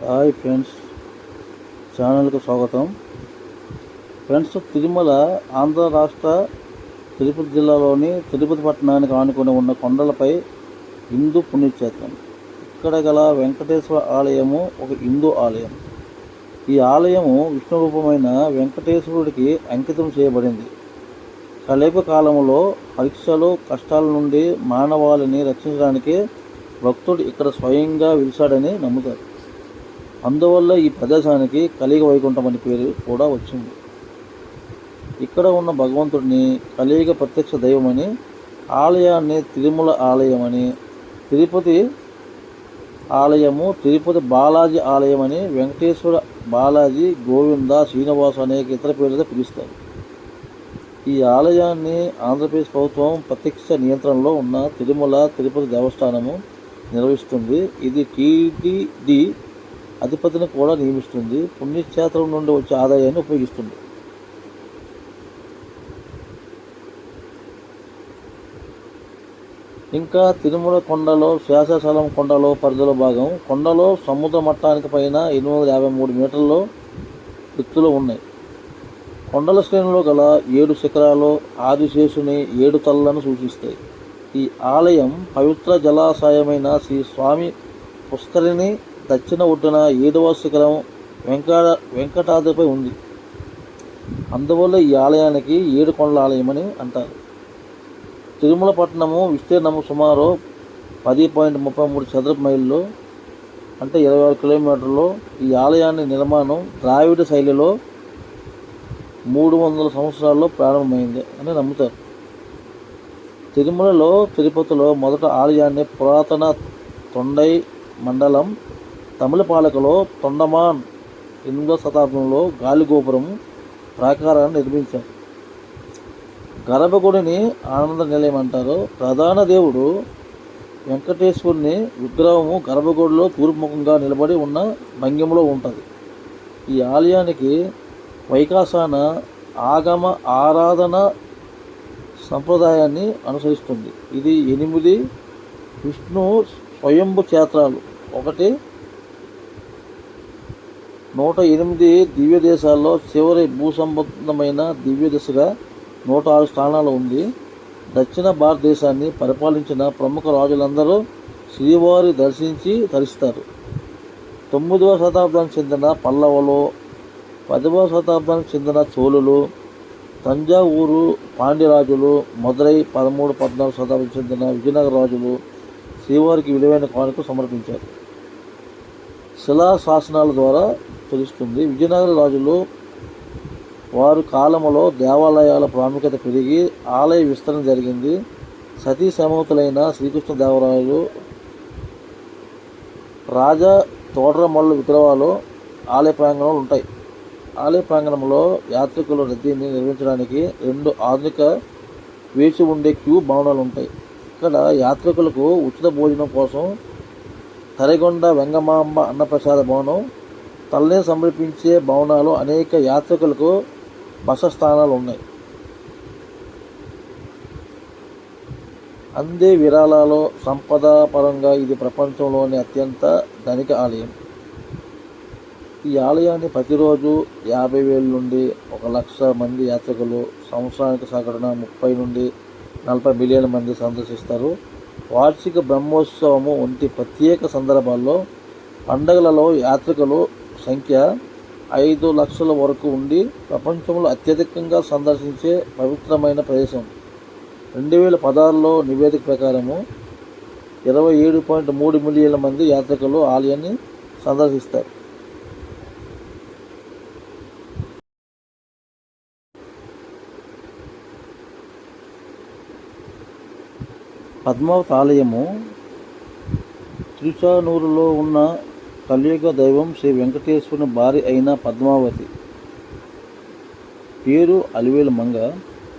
Hi friends, ఛానల్కు స్వాగతం. Friends, Tirumala Andhra రాష్ట్ర తిరుపతి జిల్లాలోని తిరుపతి పట్టణానికి ఆనుకొని ఉన్న కొండలపై హిందూ పుణ్యక్షేత్రం. ఇక్కడ గల వెంకటేశ్వర ఆలయము ఒక హిందూ ఆలయం. ఈ ఆలయము విష్ణు రూపమైన వెంకటేశ్వరుడికి అంకితం చేయబడింది. కలియుగ కాలంలో పరీక్షలు, కష్టాల నుండి మానవాళిని రక్షించడానికి భక్తుడు ఇక్కడ స్వయంగా వెలిశాడని నమ్ముతారు. అందువల్ల ఈ ప్రదేశానికి కలియుగ వైకుంఠం అని పేరు కూడా వచ్చింది. ఇక్కడ ఉన్న భగవంతుడిని కలియుగ ప్రత్యక్ష దైవమని, ఆలయాన్ని తిరుమల ఆలయమని, తిరుపతి ఆలయము తిరుపతి బాలాజీ ఆలయమని, వెంకటేశ్వర, బాలాజీ, గోవింద, శ్రీనివాస అనేక ఇతర పేర్లతో పిలుస్తారు. ఈ ఆలయాన్ని ఆంధ్రప్రదేశ్ ప్రభుత్వం ప్రత్యక్ష నియంత్రణలో ఉన్న తిరుమల తిరుపతి దేవస్థానము నిర్వహిస్తుంది. ఇది టీటీడీ అధిపతిని కూడా నియమిస్తుంది. పుణ్యక్షేత్రం నుండి వచ్చే ఆదాయాన్ని ఉపయోగిస్తుంది. ఇంకా తిరుమల కొండలో శేషాచలం కొండలో పరిధిలో భాగం. కొండలో సముద్ర మట్టానికి పైన 853 మీటర్ల ఎత్తులో ఉన్నాయి. కొండల శ్రేణిలో గల 7 శిఖరాలు ఆదిశేషుని 7 తలలను సూచిస్తాయి. ఈ ఆలయం పవిత్ర జలాశయమైన శ్రీ స్వామి పుష్కరిణి దక్షిణ ఒడ్డున 7వ శిఖరం వెంకటాద్రిపై ఉంది. అందువల్ల ఈ ఆలయానికి 7 కొండల ఆలయం అని అంటారు. తిరుమల పట్టణము విస్తీర్ణము సుమారు 10.33 చదరపు మైళ్ళు, అంటే 26 కిలోమీటర్లు. ఈ ఆలయాన్ని నిర్మాణం ద్రావిడ శైలిలో 300 సంవత్సరాల్లో ప్రారంభమైంది అని నమ్ముతారు. తిరుమలలో తిరుపతిలో మొదట ఆలయాన్ని పురాతన తొండై మండలం తమిళపాలకలో తొండమాన్ 8వ శతాబ్దంలో గాలిగోపురం ప్రాకారాన్ని నిర్మించారు. గర్భగుడిని ఆనంద నిలయం అంటారు. ప్రధాన దేవుడు వెంకటేశ్వరుని విగ్రహము గర్భగుడిలో తూర్పుముఖంగా నిలబడి ఉన్న భంగిమలో ఉంటుంది. ఈ ఆలయానికి వైకాసాన ఆగమ ఆరాధన సంప్రదాయాన్ని అనుసరిస్తుంది. ఇది 8 విష్ణు స్వయంభు క్షేత్రాలు, 108 దివ్య దేశాల్లో చివరి భూసంబంధమైన దివ్య దశగా 106 స్థానాలు ఉంది. దక్షిణ భారతదేశాన్ని పరిపాలించిన ప్రముఖ రాజులందరూ శ్రీవారి దర్శించి తరిస్తారు. 9వ శతాబ్దానికి చెందిన పల్లవులు, 10వ శతాబ్దానికి చెందిన చోళులు, తంజావూరు పాండ్యరాజులు, మదురై 13, 14 శతాబ్దానికి చెందిన విజయనగర రాజులు శ్రీవారికి విలువైన కానుక సమర్పించారు. శిలా శాసనాల ద్వారా తెలుస్తుంది. విజయనగర రాజులు వారి కాలంలో దేవాలయాల ప్రాముఖ్యత పెరిగి ఆలయ విస్తరణ జరిగింది. సతీ సమేతులైన శ్రీకృష్ణదేవరాయలు, రాజా తోడరమల్లు విగ్రహాలు ఆలయ ప్రాంగణంలో ఉంటాయి. ఆలయ ప్రాంగణంలో యాత్రికుల రద్దీని నిర్వహించడానికి 2 ఆధునిక వేచి ఉండే క్యూ భవనాలు ఉంటాయి. ఇక్కడ యాత్రికులకు ఉచిత భోజనం కోసం తరిగొండ వెంగమాంబ అన్నప్రసాద భవనం, తల్లిని సమర్పించే భవనాలు, అనేక యాత్రికులకు బస స్థానాలు ఉన్నాయి. అందే విరాళాలు సంపద పరంగా ఇది ప్రపంచంలోని అత్యంత ధనిక ఆలయం. ఈ ఆలయాన్ని ప్రతిరోజు 50,000 నుండి 1,00,000 మంది యాత్రికులు, సంవత్సరానికి సగటున 30 నుండి 40 మిలియన్ల మంది సందర్శిస్తారు. వార్షిక బ్రహ్మోత్సవము వంటి ప్రత్యేక సందర్భాల్లో, పండగలలో యాత్రికుల సంఖ్య 5 లక్షల వరకు ఉండి ప్రపంచంలో అత్యధికంగా సందర్శించే పవిత్రమైన ప్రదేశం. 2016లో నివేదిక ప్రకారము 27.3 మిలియన్ల మంది యాత్రికులు ఆలయాన్ని సందర్శిస్తారు. పద్మావతి ఆలయము తిరుచానూరులో ఉన్న కలియుగ దైవం శ్రీ వెంకటేశ్వరుని భార్య అయిన పద్మావతి. పేరు అలివేలు మంగ.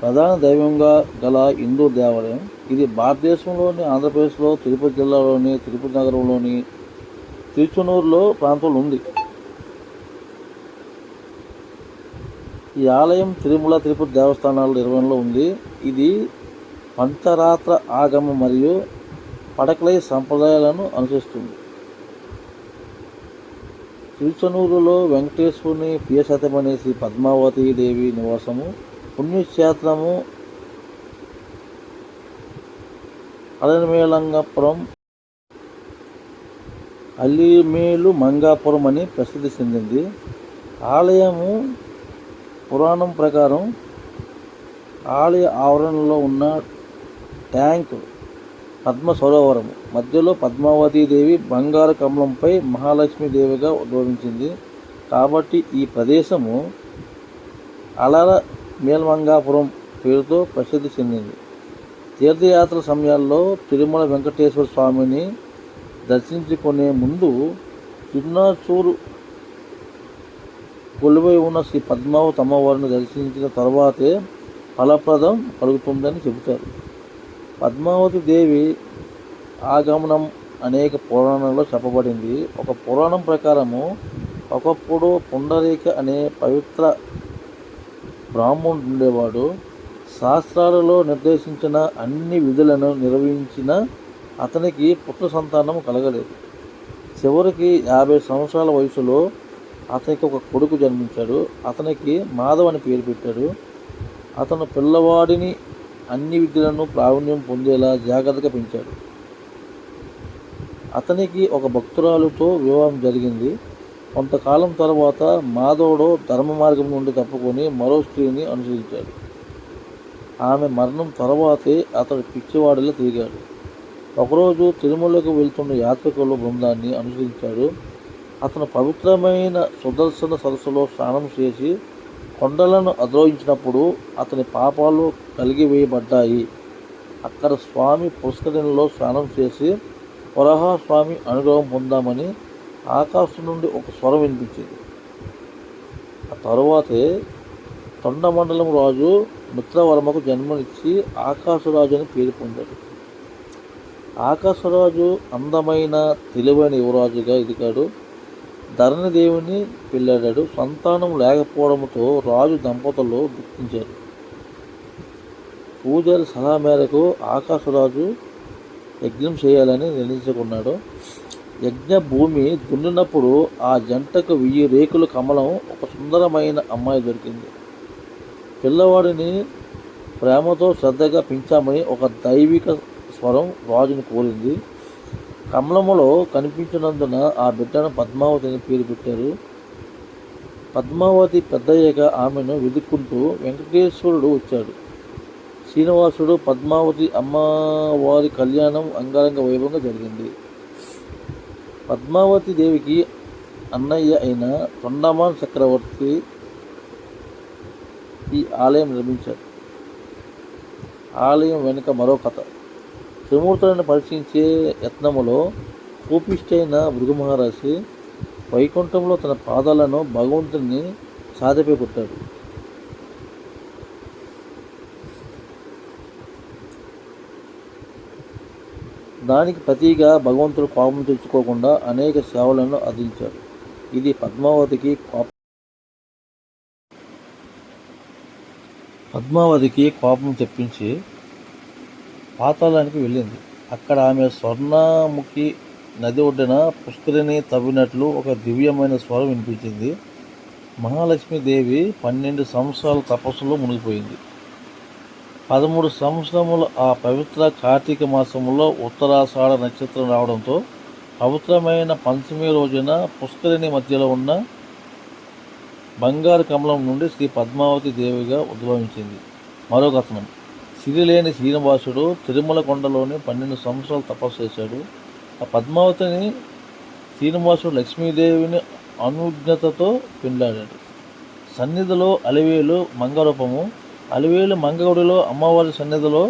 ప్రధాన దైవంగా గల హిందూ దేవాలయం. ఇది భారతదేశంలోని ఆంధ్రప్రదేశ్లో తిరుపతి జిల్లాలోని తిరుపతి నగరంలోని తిరుచానూరులో ప్రాంతంలో ఉంది. ఈ ఆలయం తిరుమల తిరుపతి దేవస్థానాల నిర్వహణలో ఉంది. ఇది పంచరాత్ర ఆగమ మరియు పడకలై సంప్రదాయాలను అనుసరిస్తుంది. తిరుచనూరులో వెంకటేశ్వరుని ప్రియశతమనే శ్రీ పద్మావతీ దేవి నివాసము, పుణ్యక్షేత్రము అలమేలంగాపురం, అలిమేలు మంగాపురం అని ప్రసిద్ధి చెందింది. ఆలయము పురాణం ప్రకారం ఆలయ ఆవరణలో ఉన్న ట్యాంక్ పద్మ సరోవరము మధ్యలో పద్మావతీదేవి బంగారు కమలంపై మహాలక్ష్మీదేవిగా ఉద్భవించింది కాబట్టి ఈ ప్రదేశము అలర మేల్మంగాపురం పేరుతో ప్రసిద్ధి చెందింది. తీర్థయాత్ర సమయాల్లో తిరుమల వెంకటేశ్వర స్వామిని దర్శించుకునే ముందు చిన్నాచూరు కొలువై ఉన్న శ్రీ పద్మావతి అమ్మవారిని దర్శించిన తర్వాతే ఫలప్రదం కలుగుతుందని చెబుతారు. పద్మావతి దేవి ఆగమనం అనేక పురాణాల్లో చెప్పబడింది. ఒక పురాణం ప్రకారము ఒకప్పుడు పుండరీక అనే పవిత్ర బ్రాహ్మణుడు ఉండేవాడు. శాస్త్రాలలో నిర్దేశించిన అన్ని విధులను నిర్వహించిన అతనికి పుత్ర సంతానం కలగలేదు. చివరికి 50 సంవత్సరాల వయసులో అతనికి ఒక కొడుకు జన్మించాడు. అతనికి మాధవ్ అని పేరు పెట్టాడు. అతను పిల్లవాడిని అన్ని విద్యలను ప్రావీణ్యం పొందేలా జాగ్రత్తగా పెంచాడు. అతనికి ఒక భక్తురాలుతో వివాహం జరిగింది. కొంతకాలం తర్వాత మాధవుడు ధర్మ మార్గం నుండి తప్పుకొని మరో స్త్రీని అనుసరించాడు. ఆమె మరణం తర్వాతే అతడు పిచ్చివాడిలా తిరిగాడు. ఒకరోజు తిరుమలకు వెళ్తున్న యాత్రికుల బృందాన్ని అనుసరించాడు. అతను పవిత్రమైన సుదర్శన సరస్సులో స్నానం చేసి కొండలను అధిరోహించినప్పుడు అతని పాపాలు కలిగివేయబడ్డాయి. అక్కడ స్వామి పుష్కరిణిలో స్నానం చేసి వరాహస్వామి అనుగ్రహం పొందామని ఆకాశం నుండి ఒక స్వరం వినిపించింది. ఆ తరువాతే తొండమండలం రాజు మిత్రవర్మకు జన్మనిచ్చి ఆకాశరాజు అని పేరు పొందాడు. ఆకాశరాజు అందమైన తెలివైన యువరాజుగా ఎదిగాడు. ధరణిదేవిని పెళ్ళాడాడు. సంతానం లేకపోవడంతో రాజు దంపతులు దుఃఖించారు. పూజారి సలహా మేరకు ఆకాశరాజు యజ్ఞం చేయాలని నిర్ణయించుకున్నాడు. యజ్ఞ భూమి దున్నినప్పుడు ఆ జంటకు 1000 రేకుల కమలం ఒక సుందరమైన అమ్మాయి దొరికింది. పిల్లవాడిని ప్రేమతో శ్రద్ధగా పెంచామని ఒక దైవిక స్వరం రాజును కోరింది. కమలములో కనిపించినందున ఆ బిడ్డను పద్మావతి అని పేరు పెట్టారు. పద్మావతి పెద్దయ్యాక ఆమెను వెతుక్కుంటూ వెంకటేశ్వరుడు వచ్చాడు. శ్రీనివాసుడు పద్మావతి అమ్మవారి కళ్యాణం అంగరంగ వైభవంగా జరిగింది. పద్మావతి దేవికి అన్నయ్య అయిన తొండమాన్ చక్రవర్తి ఈ ఆలయం నిర్మించాడు. ఆలయం వెనుక మరో కథ. త్రిమూర్తులను పరీక్షించే యత్నములో కోపిష్టైన భృగు వైకుంఠంలో తన పాదాలను భగవంతుని సాధపై కొట్టాడు. దానికి ప్రతిగా భగవంతుడు కోపం తెచ్చుకోకుండా అనేక సేవలను అందించాడు. ఇది పద్మావతికి కోపం తెప్పించి పాతాళానికి వెళ్ళింది. అక్కడ ఆమె స్వర్ణముఖి నది ఒడ్డున పుష్కరిణి తవ్వినట్లు ఒక దివ్యమైన స్వరం వినిపించింది. మహాలక్ష్మీదేవి 12 సంవత్సరాల తపస్సులో మునిగిపోయింది. 13 సంవత్సరముల ఆ పవిత్ర కార్తీక మాసంలో ఉత్తరాషాఢ నక్షత్రం రావడంతో పవిత్రమైన పంచమి రోజున పుష్కరిణి మధ్యలో ఉన్న బంగారు కమలం నుండి శ్రీ పద్మావతి దేవిగా ఉద్భవించింది. మరో కథనం. సిరిలేని శ్రీనివాసుడు తిరుమల కొండలోని 12 సంవత్సరాలు తపస్సు చేశాడు. ఆ పద్మావతిని శ్రీనివాసుడు లక్ష్మీదేవిని అనుజ్ఞతతో పెళ్ళాడాడు. సన్నిధిలో అలివేలు మంగరూపము. అలివేలు మంగగుడిలో అమ్మవారి సన్నిధిలో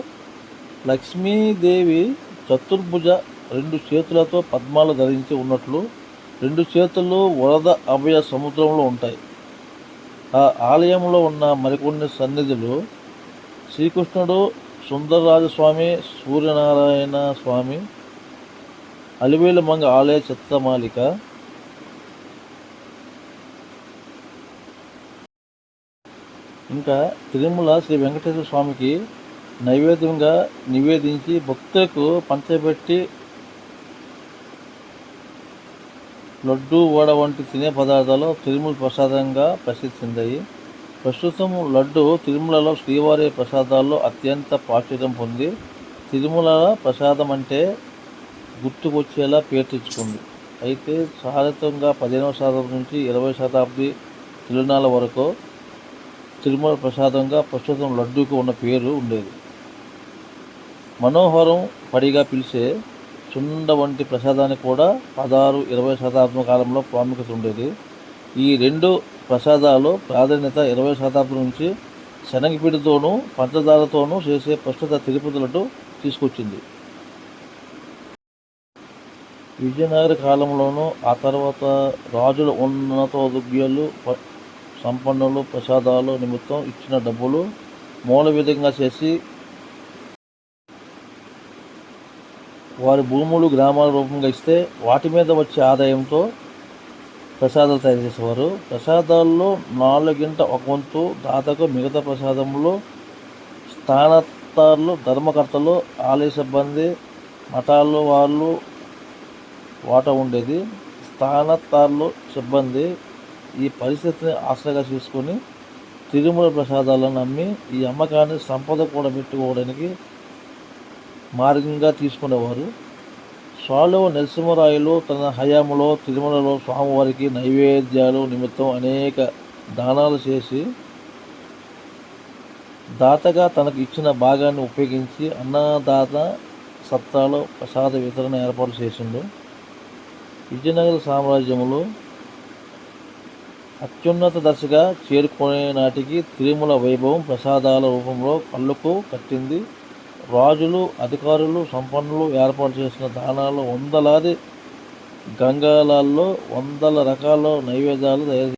లక్ష్మీదేవి చతుర్భుజ 2 చేతులతో పద్మాలు ధరించి ఉన్నట్లు 2 చేతులు వరద అభయ సముద్రంలో ఉంటాయి. ఆ ఆలయంలో ఉన్న మరికొన్ని సన్నిధులు శ్రీకృష్ణుడు, సుందరరాజస్వామి, సూర్యనారాయణ స్వామి, అలివేలు మంగ ఆలయ చిత్రమాలిక, ఇంకా తిరుమల శ్రీ వెంకటేశ్వర స్వామికి నైవేద్యంగా నివేదించి భక్తులకు పంచబెట్టి లడ్డు, వడ వంటి తినే పదార్థాలు తిరుమల ప్రసాదంగా ప్రసిద్ధి చెందాయి. ప్రస్తుతం లడ్డు తిరుమలలో శ్రీవారి ప్రసాదాల్లో అత్యంత ప్రాచుర్యం పొంది తిరుమల ప్రసాదం అంటే గుర్తుకొచ్చేలా పేరు తెచ్చుకుంది. అయితే చారిత్రకంగా 15వ శతాబ్దం నుంచి 20వ శతాబ్ది తిరునాళ్ళ వరకు తిరుమల ప్రసాదంగా ప్రస్తుతం లడ్డూకు ఉన్న పేరు ఉండేది. మనోహరం పడిగా పిలిచే సుండ వంటి ప్రసాదానికి కూడా 16, 20వ శతాబ్దం కాలంలో ప్రాముఖ్యత ఉండేది. ఈ రెండు ప్రసాదాలు ప్రాధాన్యత 20వ శతాబ్దం నుంచి శనగపిండితోనూ పంచదారతోనూ చేసే ప్రస్తుత తిరుపతి లడ్డు తీసుకొచ్చింది. విజయనగర కాలంలోనూ ఆ తర్వాత రాజుల ఉన్నతోద్యోగులు సంపన్నులు ప్రసాదాలు నిమిత్తం ఇచ్చిన డబ్బులు మూల విధంగా చేసి వారి భూములు గ్రామాల రూపంగా ఇస్తే వాటి మీద వచ్చే ఆదాయంతో ప్రసాదాలు తయారు చేసేవారు. ప్రసాదాల్లో 4గింట 1 వంతు దాతకు, మిగతా ప్రసాదంలో స్థానత్తార్లు, ధర్మకర్తలు, ఆలయ సిబ్బంది, మఠాలు వాళ్ళు వాటా ఉండేది. స్థానత్తార్లు సిబ్బంది ఈ పరిస్థితిని ఆసరాగా చేసుకొని తిరుమల ప్రసాదాలను అమ్మి ఈ అమ్మకాన్ని సంపద కూడా పెట్టుకోవడానికి మార్గంగా తీసుకునేవారు. సాళువ నరసింహరాయలు తన హయాంలో తిరుమలలో స్వామివారికి నైవేద్యాలు నిమిత్తం అనేక దానాలు చేసి దాతగా తనకు ఇచ్చిన భాగాన్ని ఉపయోగించి అన్నదాత సత్రాలు ప్రసాద వితరణ ఏర్పాటు చేసిండు. విజయనగర సామ్రాజ్యంలో అత్యున్నత దశగా చేరుకునే నాటికి తిరుమల వైభవం ప్రసాదాల రూపంలో కళ్ళకు కట్టింది. రాజులు, అధికారులు, సంపన్నులు ఏర్పాటు చేసిన దానాలు వందలాది గంగాళాల్లో వందల రకాల నైవేద్యాలు తయారు